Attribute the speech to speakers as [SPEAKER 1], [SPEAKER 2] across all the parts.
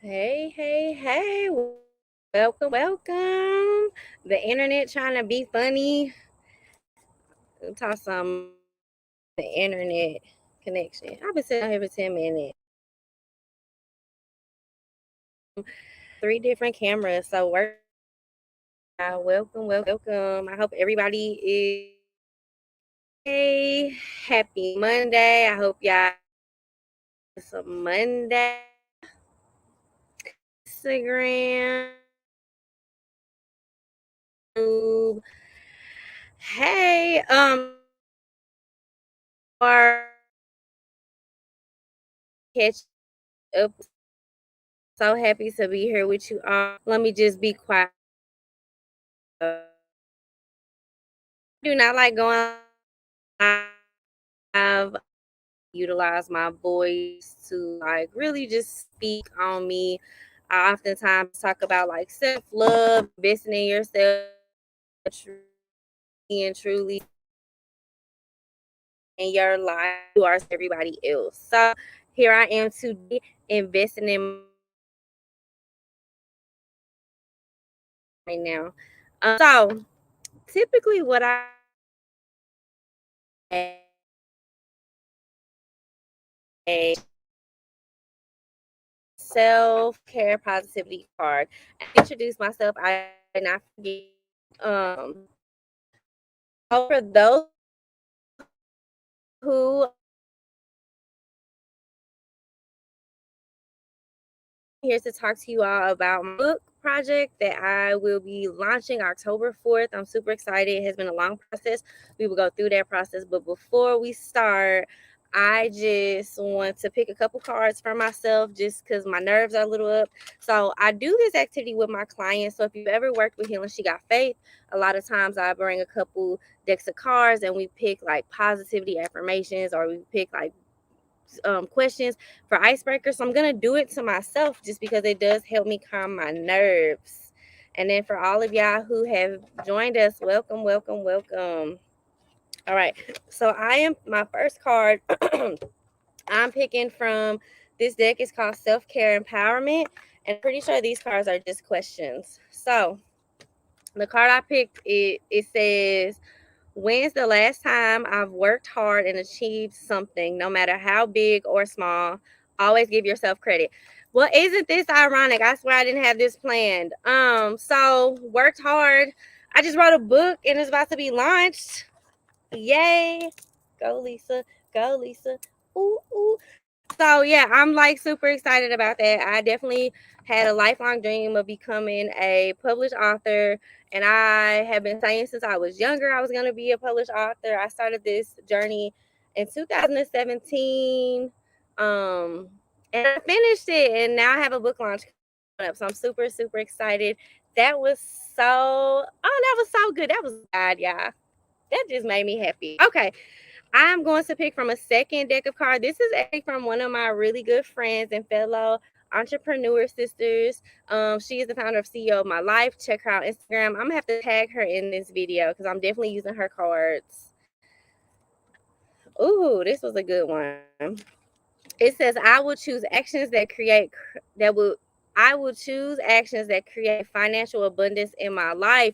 [SPEAKER 1] Hey, hey, hey. Welcome, welcome. The internet trying to be funny. We'll talk some the internet connection. I've been sitting here for 10 minutes. Three different cameras. So work. Welcome, welcome. I hope everybody is hey, happy Monday. I hope y'all it's a Monday. Instagram. Hey, are catch up. So happy to be here with you all. Let me just be quiet. Do not like going live. Utilize my voice to like really just speak on me. I oftentimes talk about like self love, investing in yourself, and truly in your life. You are everybody else. So here I am today investing in right now. So typically, what I a self-care positivity card. I introduce myself. I not forget. Um, for those who here to talk to you all about my book project that I will be launching October 4th. I'm super excited. It has been a long process. We will go through that process. But before we start, I just want to pick a couple cards for myself just because my nerves are a little up. So I do this activity with my clients. So if you've ever worked with Healing She Got Faith, a lot of times I bring a couple decks of cards and we pick like positivity affirmations or we pick like questions for icebreakers. So I'm gonna do it to myself just because it does help me calm my nerves. And then for all of y'all who have joined us, welcome, welcome, welcome. All right. So I am my first card. I'm picking from this deck is called Self Care Empowerment, and I'm pretty sure these cards are just questions. So the card I picked it says when's the last time I've worked hard and achieved something, no matter how big or small? Always give yourself credit. Well, isn't this ironic? I swear I didn't have this planned. So worked hard. I just wrote a book and it's about to be launched. Yay. Go Lisa. Go Lisa. Ooh, ooh. So yeah, I'm like super excited about that. I definitely had a lifelong dream of becoming a published author, and I have been saying since I was younger I was going to be a published author. I started this journey in 2017, and I finished it, and now I have a book launch coming up. So I'm super super excited. That was that was so good. That was God, y'all. That just made me happy. Okay, I'm going to pick from a second deck of cards. This is actually from one of my really good friends and fellow entrepreneur sisters. She is the founder of CEO of My Life. Check her out on Instagram. I'm gonna have to tag her in this video because I'm definitely using her cards. Ooh, this was a good one. It says, "I will choose actions that create that will. I will choose actions that create financial abundance in my life."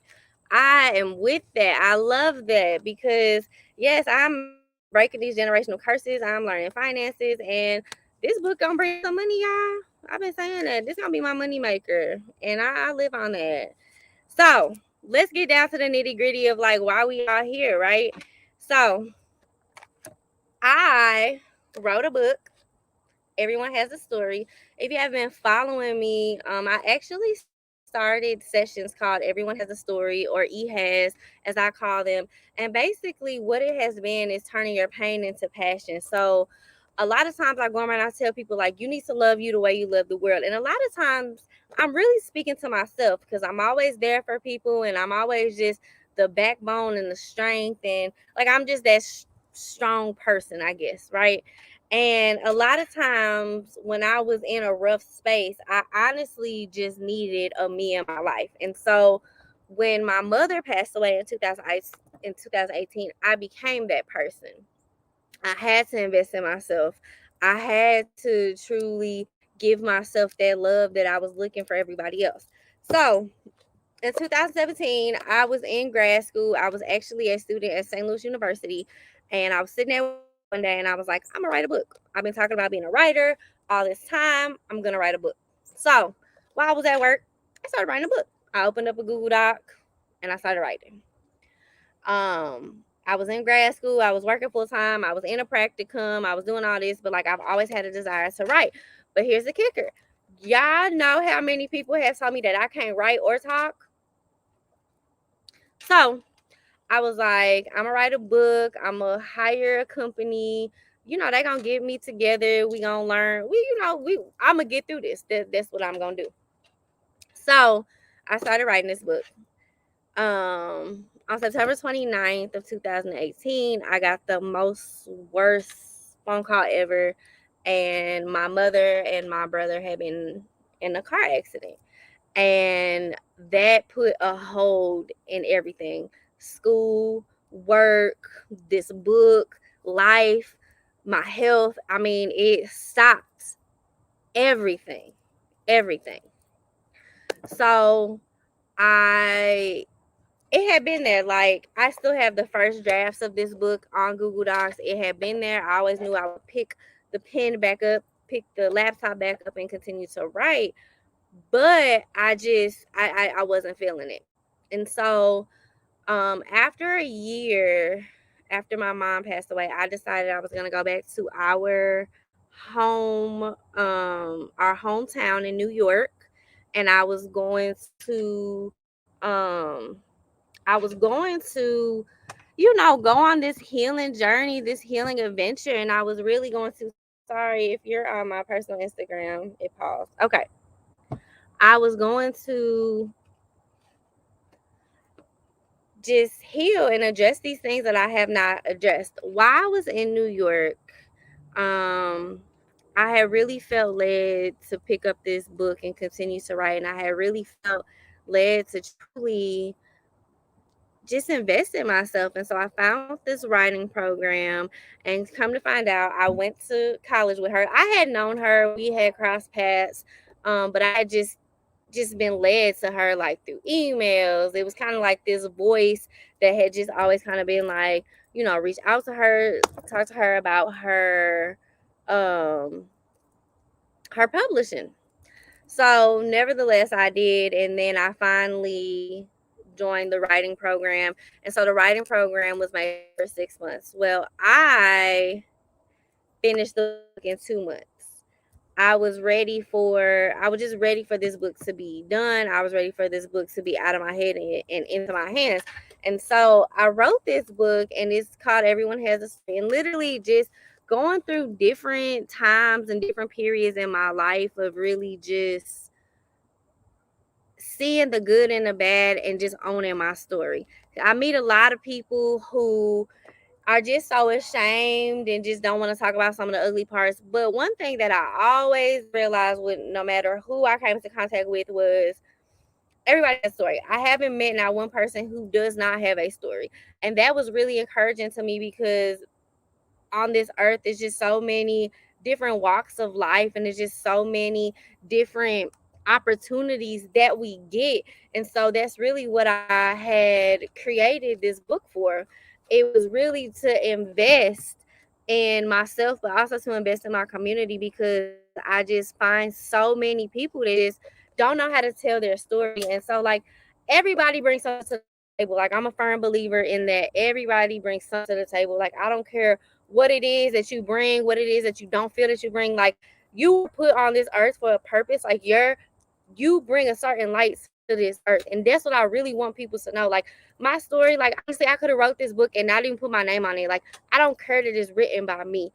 [SPEAKER 1] I am with that. I love that because yes, I'm breaking these generational curses. I'm learning finances, and this book gonna bring some money, y'all. I've been saying that this gonna be my money maker, and I live on that. So let's get down to the nitty gritty of like why we are here, right? So I wrote a book. Everyone has a story. If you have been following me, I actually started sessions called Everyone Has a Story, or EHAS, as I call them. And basically, what it has been is turning your pain into passion. So, a lot of times I go around, I tell people, like, you need to love you the way you love the world. And a lot of times I'm really speaking to myself because I'm always there for people and I'm always just the backbone and the strength. And like, I'm just that strong person, I guess, right? And a lot of times when I was in a rough space, I honestly just needed a me in my life. And so when my mother passed away in 2018, I became that person. I had to invest in myself. I had to truly give myself that love that I was looking for everybody else. So in 2017, I was in grad school. I was actually a student at St. Louis University, and I was sitting there one day and I was like, I'm gonna write a book. I've been talking about being a writer all this time. I'm gonna write a book. So while I was at work, I started writing a book. I opened up a Google Doc and I started writing. I was in grad school, I was working full time, I was in a practicum, I was doing all this, but like I've always had a desire to write. But here's the kicker. Y'all know how many people have told me that I can't write or talk? So I was like, I'm gonna write a book, I'm gonna hire a company, they gonna get me together, we gonna learn, I'm gonna get through this. That's what I'm gonna do. So I started writing this book. On September 29th of 2018, I got the most worst phone call ever, and my mother and my brother had been in a car accident, and that put a hold in everything: school, work, this book, life, my health. I mean, it stopped everything. So I it had been there. Like, I still have the first drafts of this book on Google Docs. It had been there. I always knew I would pick the pen back up, pick the laptop back up, and continue to write. But I wasn't feeling it. And so after a year, after my mom passed away, I decided I was gonna go back to our hometown in New York, and to um I was going to, go on this healing journey, this healing adventure. And I was really going to, sorry, if you're on my personal Instagram, it paused. Okay. I was going to just heal and address these things that I have not addressed. While I was in New York, um, I had really felt led to pick up this book and continue to write. And I had really felt led to truly just invest in myself. And so I found this writing program, and come to find out, I went to college with her. I had known her, we had crossed paths, but I had just been led to her like through emails. It was kind of like this voice that had just always kind of been like, reach out to her, talk to her about um her publishing. So nevertheless, I did. And then I finally joined the writing program. And so the writing program was made for 6 months. Well, I finished the book in 2 months. I was just ready for this book to be done. I was ready for this book to be out of my head and into my hands. And so I wrote this book, and it's called Everyone Has a Story. And literally just going through different times and different periods in my life of really just seeing the good and the bad and just owning my story. I meet a lot of people who are just so ashamed and just don't want to talk about some of the ugly parts. But one thing that I always realized, with no matter who I came into contact with, was everybody has a story. I haven't met not one person who does not have a story. And that was really encouraging to me, because on this earth is just so many different walks of life, and there's just so many different opportunities that we get. And so that's really what I had created this book for. It was really to invest in myself, but also to invest in my community, because I just find so many people that just don't know how to tell their story. And so, like, everybody brings something to the table. Like, I'm a firm believer in that everybody brings something to the table. Like, I don't care what it is that you bring, what it is that you don't feel that you bring. Like, you put on this earth for a purpose. Like, you bring a certain light to this earth. And that's what I really want people to know. Like, my story, like, honestly, I could have wrote this book and not even put my name on it. Like, I don't care that it's written by me.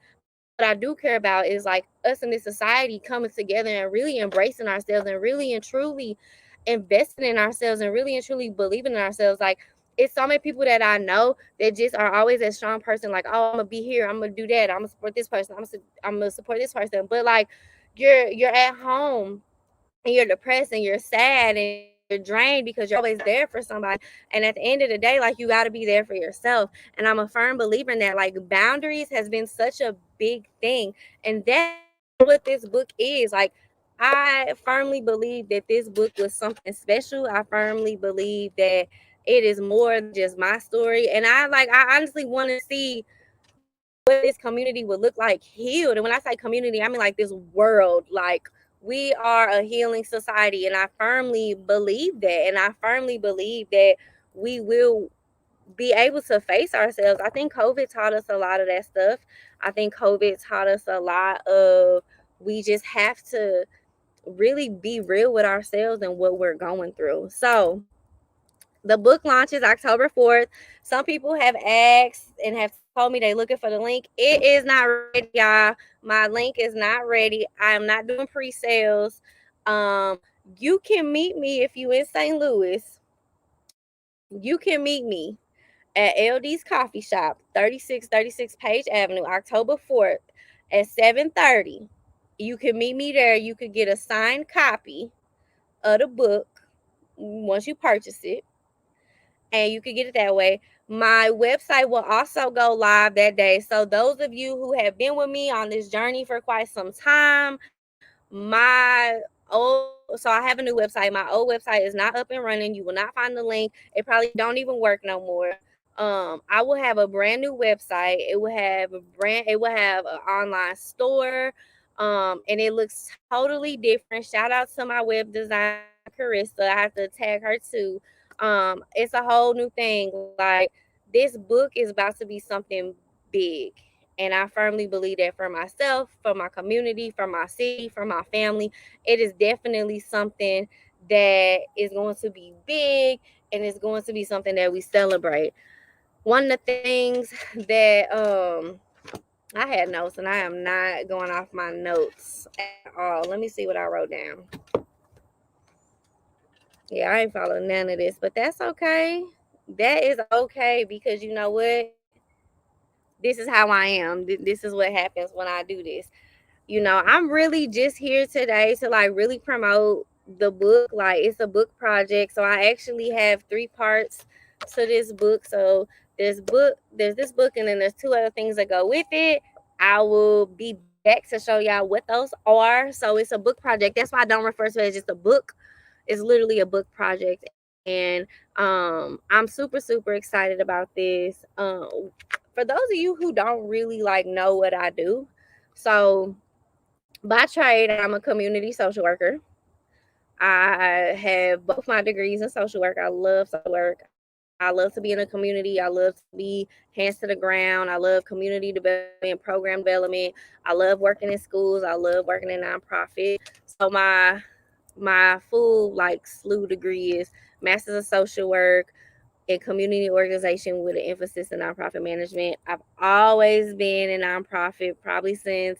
[SPEAKER 1] What I do care about is like us in this society coming together and really embracing ourselves and really and truly investing in ourselves and really and truly believing in ourselves. Like, it's so many people that I know that just are always a strong person, like, oh, I'm gonna be here, I'm gonna do that, I'm gonna support this person, I'm gonna support this person. But like, you're at home and you're depressed and you're sad and you're drained because you're always there for somebody. And at the end of the day, like, you got to be there for yourself. And I'm a firm believer in that. Like, boundaries has been such a big thing. And that's what this book is. Like, I firmly believe that this book was something special. I firmly believe that it is more than just my story. And I honestly want to see what this community would look like healed. And when I say community, I mean like this world. Like, we are a healing society. And I firmly believe that. And I firmly believe that we will be able to face ourselves. I think COVID taught us a lot of that stuff. I think COVID taught us a lot of, we just have to really be real with ourselves and what we're going through. So the book launches October 4th. Some people have asked and have told me they're looking for the link. It is not ready, y'all. My link is not ready. I am not doing pre-sales. You can meet me if you in St. Louis. You can meet me at LD's Coffee Shop, 3636 Page Avenue, October 4th at 7:30. You can meet me there. You could get a signed copy of the book once you purchase it, and you can get it that way. My website will also go live that day. So those of you who have been with me on this journey for quite some time, my old so I have a new website. My old website is not up and running. You will not find the link. It probably don't even work no more. I will have a brand new website. It will have an online store. And it looks totally different. Shout out to my web designer, Carissa. I have to tag her too. It's a whole new thing. Like, this book is about to be something big. And I firmly believe that for myself, for my community, for my city, for my family, it is definitely something that is going to be big, and it's going to be something that we celebrate. One of the things that I had notes, and I am not going off my notes at all. Let me see what I wrote down. Yeah, I ain't following none of this, but that's okay. That is okay, because you know what? This is how I am. This is what happens when I do this. I'm really just here today to like really promote the book. Like, it's a book project. So I actually have three parts to this book. So there's this book, and then there's two other things that go with it. I will be back to show y'all what those are. So it's a book project. That's why I don't refer to it as just a book. It's literally a book project. And I'm super, super excited about this. For those of you who don't really like know what I do, so by trade, I'm a community social worker. I have both my degrees in social work. I love social work. I love to be in a community. I love to be hands to the ground. I love community development, program development. I love working in schools. I love working in nonprofit. So my full like SLU degree is Masters of Social Work in Community Organization with an emphasis in nonprofit management. I've always been in nonprofit, probably since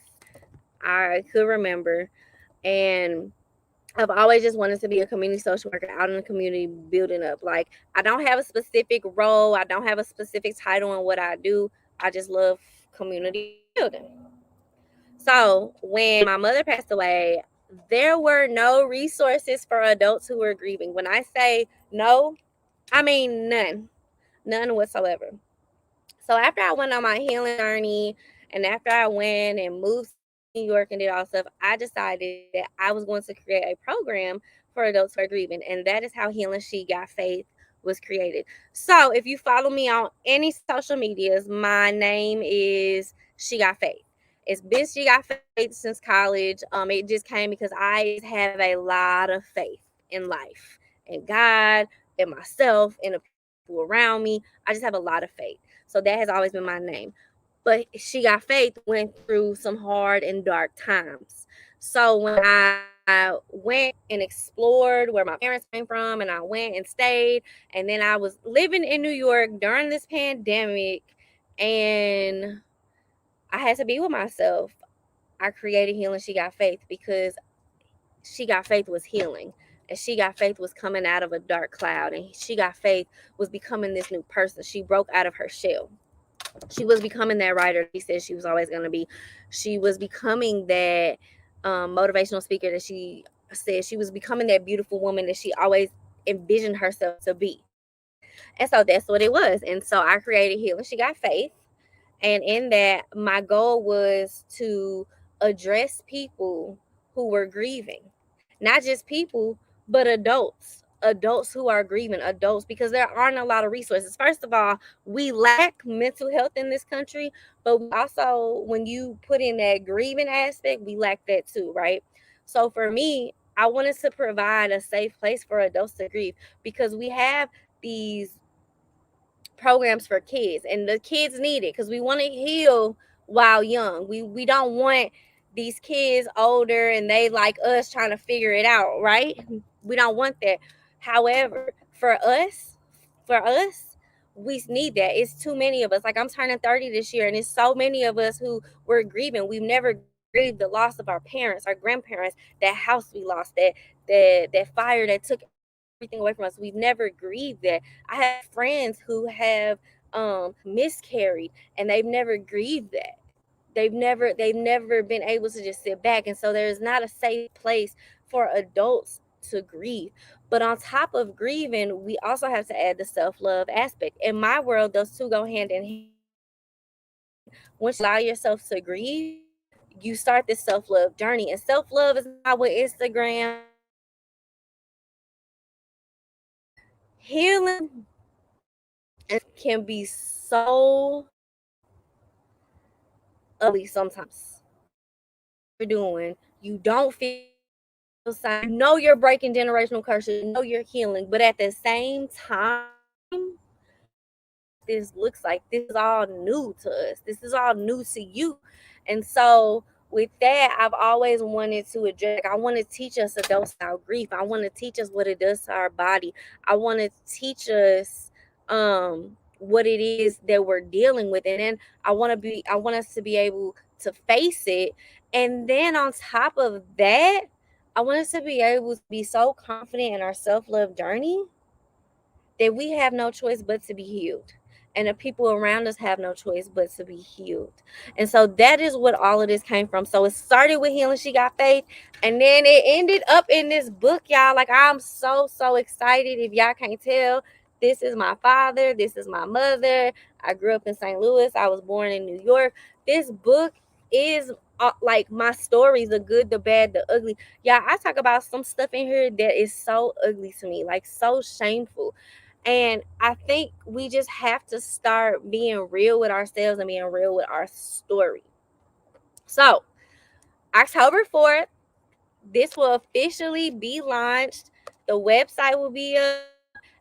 [SPEAKER 1] I could remember. And I've always just wanted to be a community social worker out in the community, building up. Like, I don't have a specific role, I don't have a specific title in what I do. I just love community building. So when my mother passed away, there were no resources for adults who were grieving. When I say no, I mean none whatsoever. So after I went on my healing journey, and after I went and moved to New York and did all stuff, I decided that I was going to create a program for adults who are grieving. And that is how Healing She Got Faith was created. So if you follow me on any social medias, my name is She Got Faith. It's been She Got Faith since college. It just came because I have a lot of faith in life, in God, in myself, in the people around me. I just have a lot of faith. So that has always been my name. But She Got Faith went through some hard and dark times. So when I went and explored where my parents came from, and I went and stayed, and then I was living in New York during this pandemic, and I had to be with myself. I created Healing She Got Faith because She Got Faith was healing. And She Got Faith was coming out of a dark cloud. And She Got Faith was becoming this new person. She broke out of her shell. She was becoming that writer she said she was always going to be. She was becoming that motivational speaker that she said. She was becoming that beautiful woman that she always envisioned herself to be. And so that's what it was. And so I created Healing She Got Faith. And in that, my goal was to address people who were grieving. Not just people, but adults who are grieving, adults, because there aren't a lot of resources. First of all, we lack mental health in this country, but also when you put in that grieving aspect, we lack that too, right? So for me, I wanted to provide a safe place for adults to grieve, because we have these programs for kids, and the kids need it because we want to heal while young. We don't want these kids older and they like us trying to figure it out, right? We don't want that. However, for us, we need that. It's too many of us. Like, I'm turning 30 this year, and it's so many of us who were grieving. We've never grieved the loss of our parents, our grandparents, that house we lost, that fire that took everything away from us. We've never grieved that. I have friends who have miscarried, and they've never grieved that. They've never been able to just sit back. And so there's not a safe place for adults to grieve. But on top of grieving, we also have to add the self-love aspect. In my world, those two go hand in hand. Once you allow yourself to grieve, you start this self-love journey. And self-love is not what Instagram. Healing can be so ugly sometimes. You're doing, you don't feel sad. You know you're breaking generational curses. You know you're healing, but at the same time, this looks like this is all new to us. This is all new to you. And so with that, I've always wanted to address, like, I want to teach us adults about grief. I want to teach us what it does to our body. I want to teach us what it is that we're dealing with. And then I want us to be able to face it. And then on top of that, I want us to be able to be so confident in our self-love journey that we have no choice but to be healed. And the people around us have no choice but to be healed. And so that is what all of this came from. So it started with Healing She Got Faith. And then it ended up in this book, y'all. Like, I'm so, so excited. If y'all can't tell, this is my father. This is my mother. I grew up in St. Louis. I was born in New York. This book is like my stories, the good, the bad, the ugly. Yeah, I talk about some stuff in here that is so ugly to me, like so shameful. And I think we just have to start being real with ourselves and being real with our story. So, October 4th, this will officially be launched. The website will be up,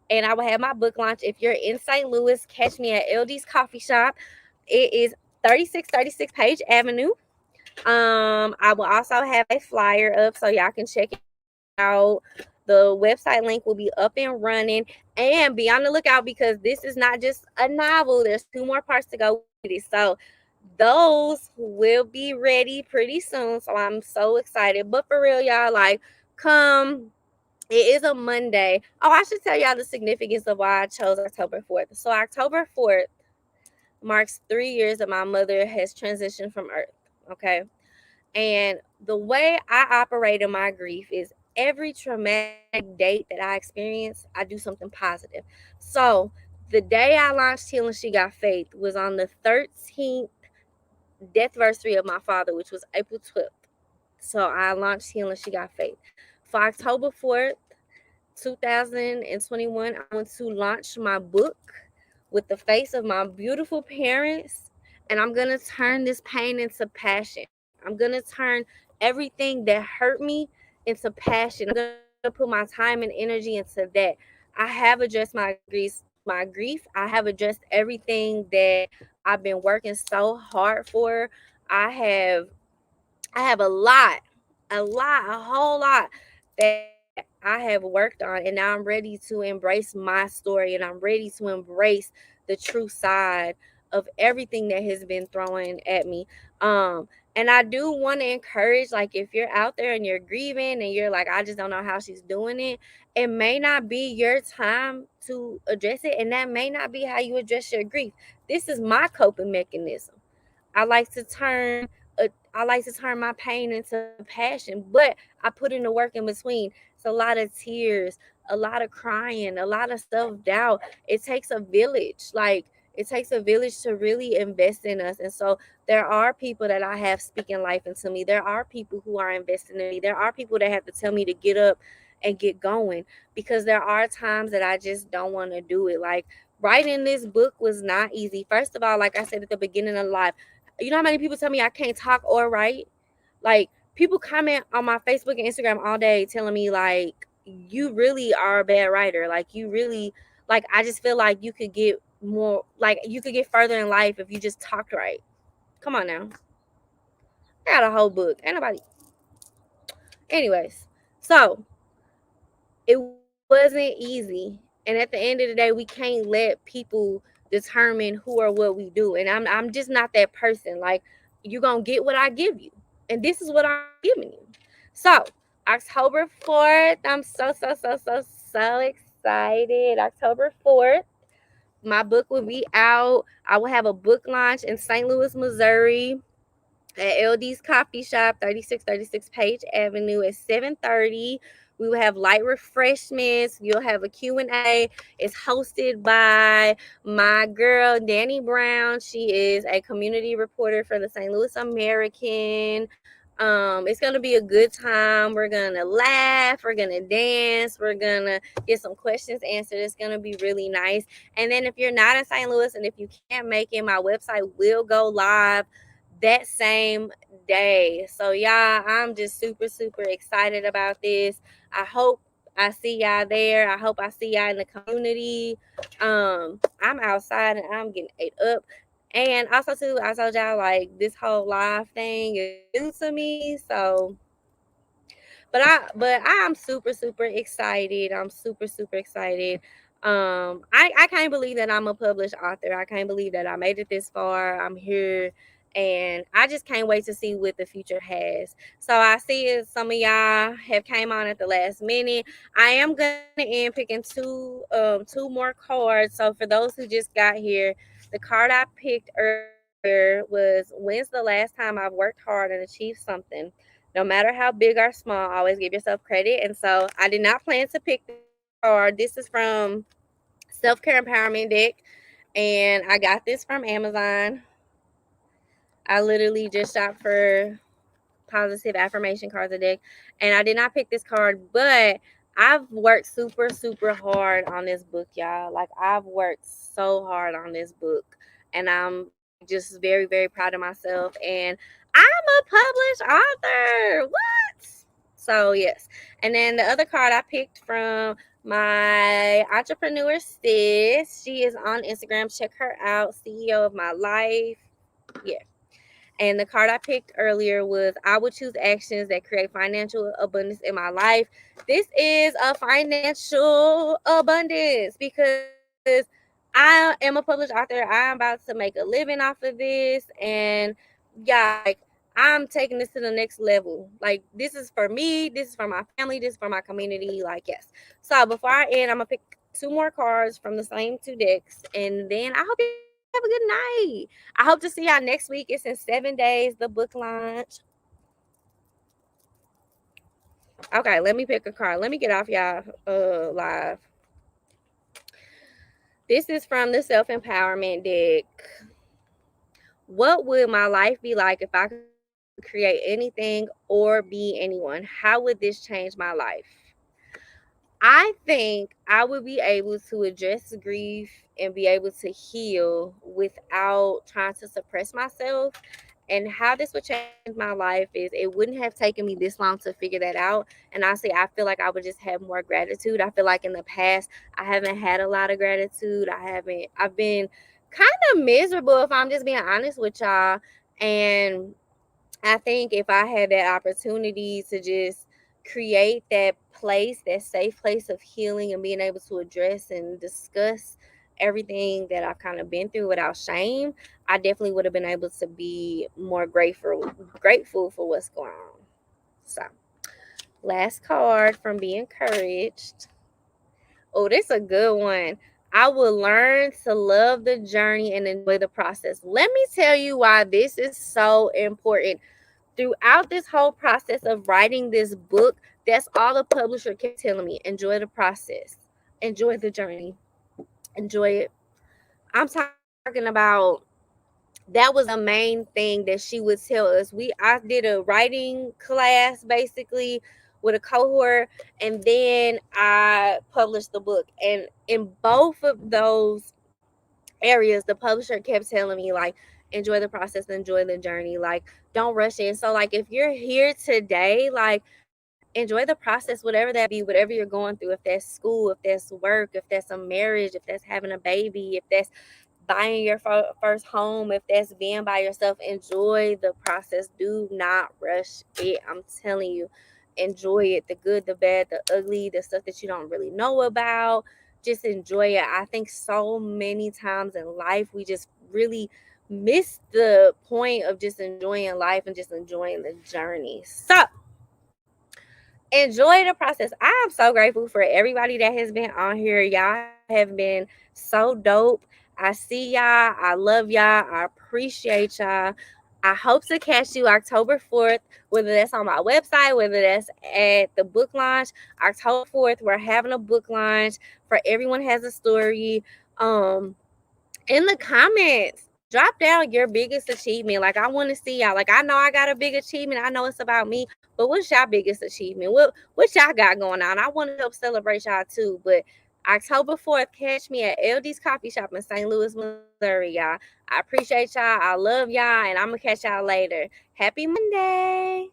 [SPEAKER 1] and I will have my book launch. If you're in St. Louis, catch me at LD's Coffee Shop. It is 3636 Page Avenue. I will also have a flyer up so y'all can check it out. The website link will be up and running, and be on the lookout because this is not just a novel. There's 2 more parts to go with it. So those will be ready pretty soon. So I'm so excited. But for real, y'all, like, come. It is a Monday. Oh, I should tell y'all the significance of why I chose October 4th. So October 4th marks 3 years that my mother has transitioned from Earth. Okay. And the way I operate in my grief is every traumatic date that I experience, I do something positive. So the day I launched Healing She Got Faith was on the 13th death anniversary of my father, which was April 12th. So I launched Healing She Got Faith. For October 4th, 2021, I want to launch my book with the face of my beautiful parents, and I'm going to turn this pain into passion. I'm going to turn everything that hurt me into passion. I'm going to put my time and energy into that. I have addressed my grief. I have addressed everything that I've been working so hard for. I have I have a whole lot that I have worked on, and now I'm ready to embrace my story, and I'm ready to embrace the true side of everything that has been thrown at me. And I do want to encourage, like, if you're out there and you're grieving and you're like, I just don't know how she's doing it, it may not be your time to address it, and that may not be how you address your grief. This is my coping mechanism. I like to turn I like to turn my pain into passion, but I put in the work in between. It's a lot of tears, a lot of crying, a lot of self doubt. It takes a village. Like, It takes a village to really invest in us. And so there are people that I have speaking life into me. There are people who are investing in me. There are people that have to tell me to get up and get going, because there are times that I just don't want to do it. Like, writing this book was not easy. First of all, like I said at the beginning of life, you know how many people tell me I can't talk or write? Like, people comment on my Facebook and Instagram all day telling me, like, you really are a bad writer. Like, you really, like, I just feel like you could get more, like, you could get further in life if you just talked right. Come on now. I got a whole book. Ain't nobody. Anyways, so it wasn't easy. And at the end of the day, we can't let people determine who or what we do. And I'm just not that person. Like, you're gonna get what I give you. And this is what I'm giving you. So October 4th, I'm so excited. October 4th, my book will be out. I will have a book launch in St. Louis, Missouri, at LD's Coffee Shop, 3636 Page Avenue at 7:30. We will have light refreshments. You'll have a Q&A. It's hosted by my girl, Danny Brown. She is a community reporter for the St. Louis American. It's going to be a good time. We're going to laugh. We're going to dance. We're going to get some questions answered. It's going to be really nice. And then if you're not in St. Louis and if you can't make it, my website will go live that same day. So y'all, I'm just super excited about this. I hope I see y'all there. I hope I see y'all in the community. I'm outside and I'm getting ate up. And also too, I told y'all, like, this whole live thing is new to me. So I'm super excited. I'm super excited. I can't believe that I'm a published author. I can't believe that I made it this far. I'm here, and I just can't wait to see what the future has. So I see some of y'all have came on at the last minute. I am gonna end picking two more cards. So for those who just got here, the card I picked earlier was, when's the last time I've worked hard and achieved something? No matter how big or small, always give yourself credit. And so I did not plan to pick this card. This is from Self Care Empowerment Deck, and I got this from Amazon. I literally just shopped for positive affirmation cards a deck, and I did not pick this card, but I've worked super hard on this book, y'all. Like, I've worked so hard on this book, and I'm just very proud of myself. And I'm a published author. What? So yes. And then the other card I picked from my entrepreneur sis. She is on Instagram. Check her out. CEO of My Life. Yeah. And the card I picked earlier was, I would choose actions that create financial abundance in my life. This is a financial abundance because I am a published author. I'm about to make a living off of this. And yeah, like, I'm taking this to the next level. Like, this is for me. This is for my family. This is for my community. Like, yes. So before I end, I'm going to pick two more cards from the same two decks. And then I hope you have a good night. I hope to see y'all next week. It's in 7 days, the book launch. Okay, let me pick a card. Let me get off y'all live. This is from the Self Empowerment Deck. What would my life be like if I could create anything or be anyone? How would this change my life? I think I would be able to address grief and be able to heal without trying to suppress myself. And how this would change my life is, it wouldn't have taken me this long to figure that out. And honestly, I feel like I would just have more gratitude. I feel like in the past, I haven't had a lot of gratitude. I've been kind of miserable, if I'm just being honest with y'all. And I think if I had that opportunity to just create that place, that safe place of healing, and being able to address and discuss everything that I've kind of been through without shame, I definitely would have been able to be more grateful for what's going on. So, last card from Be Encouraged. Oh, this is a good one. I will learn to love the journey and enjoy the process. Let me tell you why this is so important. Throughout this whole process of writing this book, that's all the publisher kept telling me. Enjoy the process. Enjoy the journey. Enjoy it. I'm tired talking about that was the main thing that she would tell us. I did a writing class basically with a cohort, and then I published the book. And in both of those areas, the publisher kept telling me, like, enjoy the process, enjoy the journey, like, don't rush it. So like, if you're here today, like, enjoy the process, whatever that be, whatever you're going through, if that's school, if that's work, if that's a marriage, if that's having a baby, if that's buying your first home, if that's being by yourself, enjoy the process. Do not rush it. I'm telling you, enjoy it. The good, the bad, the ugly, the stuff that you don't really know about. Just enjoy it. I think so many times in life we just really miss the point of just enjoying life and just enjoying the journey. So enjoy the process. I am so grateful for everybody that has been on here. Y'all have been so dope. I see y'all. I love y'all. I appreciate y'all. I hope to catch you October 4th, whether that's on my website, whether that's at the book launch. October 4th, we're having a book launch for Everyone Has a Story. In the comments, drop down your biggest achievement. Like, I want to see y'all. Like, I know I got a big achievement. I know it's about me, but what's y'all biggest achievement? What y'all got going on? I want to help celebrate y'all too. But October 4th, catch me at LD's Coffee Shop in St. Louis, Missouri, y'all. I appreciate y'all. I love y'all, and I'm gonna catch y'all later. Happy Monday.